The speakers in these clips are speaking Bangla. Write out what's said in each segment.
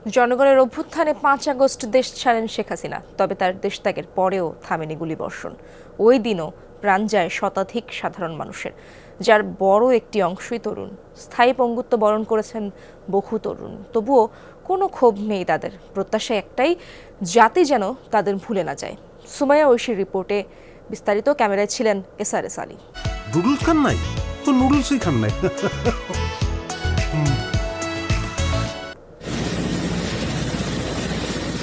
জনগণের অভ্যুত্থানে 5 আগস্ট দেশ ছাড়েন শেখ হাসিনা, তবে তার দেশত্যাগের পরেও থামেনি গুলিবর্ষণ। ওই দিনও প্রাণ যায় শতাধিক সাধারণ মানুষের, যার বড় একটি অংশই তরুণ। স্থায়ী পঙ্গুত্ব বরণ করেছেন বহু তরুণ, তবুও কোনো ক্ষোভ নেই তাদের। প্রত্যাশা একটাই, জাতি যেন তাদের ভুলে না যায়। সুমাইয়া ঐশীর রিপোর্টে বিস্তারিত। ক্যামেরায় ছিলেন SRS আলী। নুডলস খান নাই তো নুডলসই খান নাই।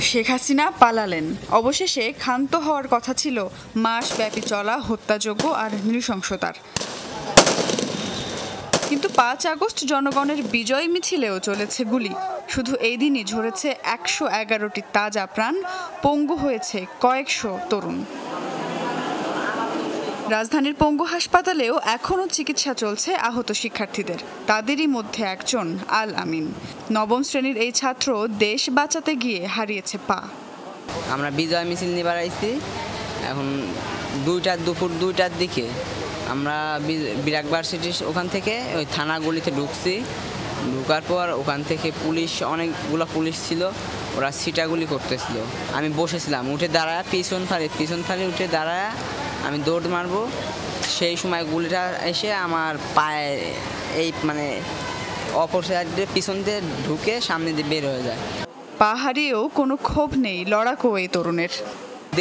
শেখ হাসিনা পালালেন। অবশেষে ক্ষান্ত হওয়ার কথা ছিল মাসব্যাপী চলা হত্যাযজ্ঞ আর নৃশংসতার। কিন্তু 5 আগস্ট জনগণের বিজয় মিছিলেও চলেছে গুলি। শুধু এই দিনই ঝরেছে 111টি তাজা প্রাণ, পঙ্গু হয়েছে কয়েকশো তরুণ। রাজধানীর পঙ্গু হাসপাতালেও এখনও চিকিৎসা চলছে আহত শিক্ষার্থীদের। তাদেরই মধ্যে একজন আল আমিন। 9ম শ্রেণীর এই ছাত্র দেশ বাঁচাতে গিয়ে হারিয়েছে পা। আমরা বিজয় মিছিল নিয়ে বেড়াইছি। এখন দুপুর 2টার দিকে আমরা ব্র্যাক ভার্সিটির ওখান থেকে ওই থানা গলিতে ঢুকছি। ঢুকার পর ওখান থেকে পুলিশ, অনেকগুলো পুলিশ ছিল, ওরা ছিটাগুলি করতেছিল। আমি বসেছিলাম, উঠে দাঁড়ায় পিছন ফালি উঠে দাঁড়ায় আমি দৌড় মারবো। সেই সময় গুলিটা এসে আমার পায়ে এই অপর সাইডে পিছন দিয়ে ঢুকে সামনে দিয়ে বের হয়ে যায়। পা হারিয়েও কোনো ক্ষোভ নেই লড়াকু এই তরুণের।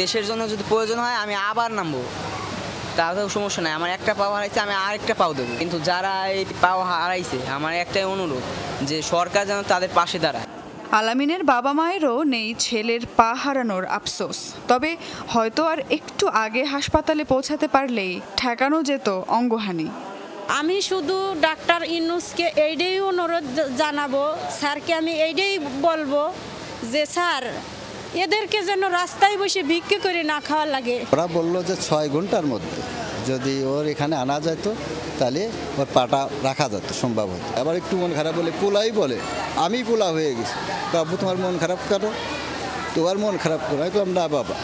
দেশের জন্য যদি প্রয়োজন হয় আমি আবার নামবো, তাতেও সমস্যা নাই। আমার একটা পাও হারাইছে, আমি আরেকটা পাও দেবো। কিন্তু যারা এই পাও হারাইছে, আমার একটাই অনুরোধ যে সরকার যেন তাদের পাশে দাঁড়ায়। আলামিনের বাবা মায়েরও নেই ছেলের পা হারানোর আফসোস। তবে হয়তো আর একটু আগে হাসপাতালে পৌঁছাতে পারলেই ঠেকানো যেত অঙ্গহানি। আমি শুধু ডাক্তার ইউনূসকে এইটাই অনুরোধ জানাবো, স্যারকে আমি এইটাই বলবো যে স্যার, এদেরকে যেন রাস্তায় বসে ভিক্ষে করে না খাওয়া লাগে। ওরা বললো যে 6 ঘন্টার মধ্যে যদি ওর এখানে আনা যেত তাহলে ওর পাটা রাখা যেত সম্ভব হতো। আবার একটু মন খারাপ বলে পোলাই বলে, আমি পোলা হয়ে গেছি। বাবু তোমার মন খারাপ কেন? তোমার মন খারাপ করে বললাম না বাবা।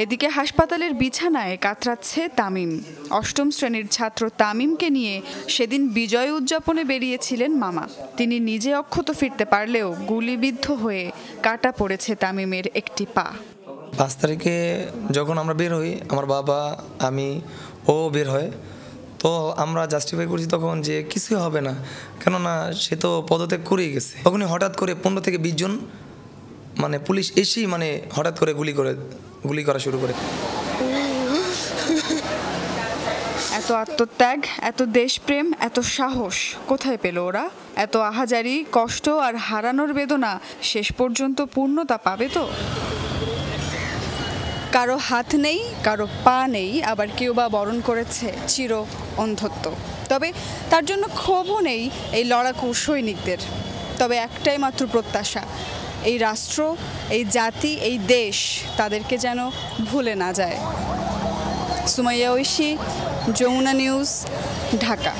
এদিকে হাসপাতালের বিছানায় কাতরাচ্ছে তামিম। 8ম শ্রেণীর ছাত্র তামিমকে নিয়ে সেদিন বিজয় উদযাপনে বেরিয়েছিলেন মামা। তিনি নিজে অক্ষত ফিরতে পারলেও গুলিবিদ্ধ হয়ে কাটা পড়েছে তামিমের একটি পা। 5 তারিখে যখন আমরা বের হই, আমার বাবা, আমি, ও বের হয়, তো আমরা জাস্টিফাই করছি তখন যে কিছুই হবে না, কেননা সে তো পদত্যাগ করেই গেছে। তখনই হঠাৎ করে 15 থেকে 20 জন পুলিশ এসেই হঠাৎ করে গুলি করা শুরু করে। এত আত্মত্যাগ, এত দেশপ্রেম, এত সাহস কোথায় পেল ওরা? এত আহাজারি, কষ্ট আর হারানোর বেদনা শেষ পর্যন্ত পূর্ণতা পাবে তো? কারো হাত নেই, কারো পা নেই, আবার কেউ বা বরণ করেছে চির অন্ধত্ব। তবে তার জন্য ক্ষোভও নেই এই লড়াকু সৈনিকদের। তবে একটাই মাত্র প্রত্যাশা, এই রাষ্ট্র, এই জাতি, এই দেশ তাদেরকে যেন ভুলে না যায়। সুমাইয়া ঐশী, যমুনা নিউজ, ঢাকা।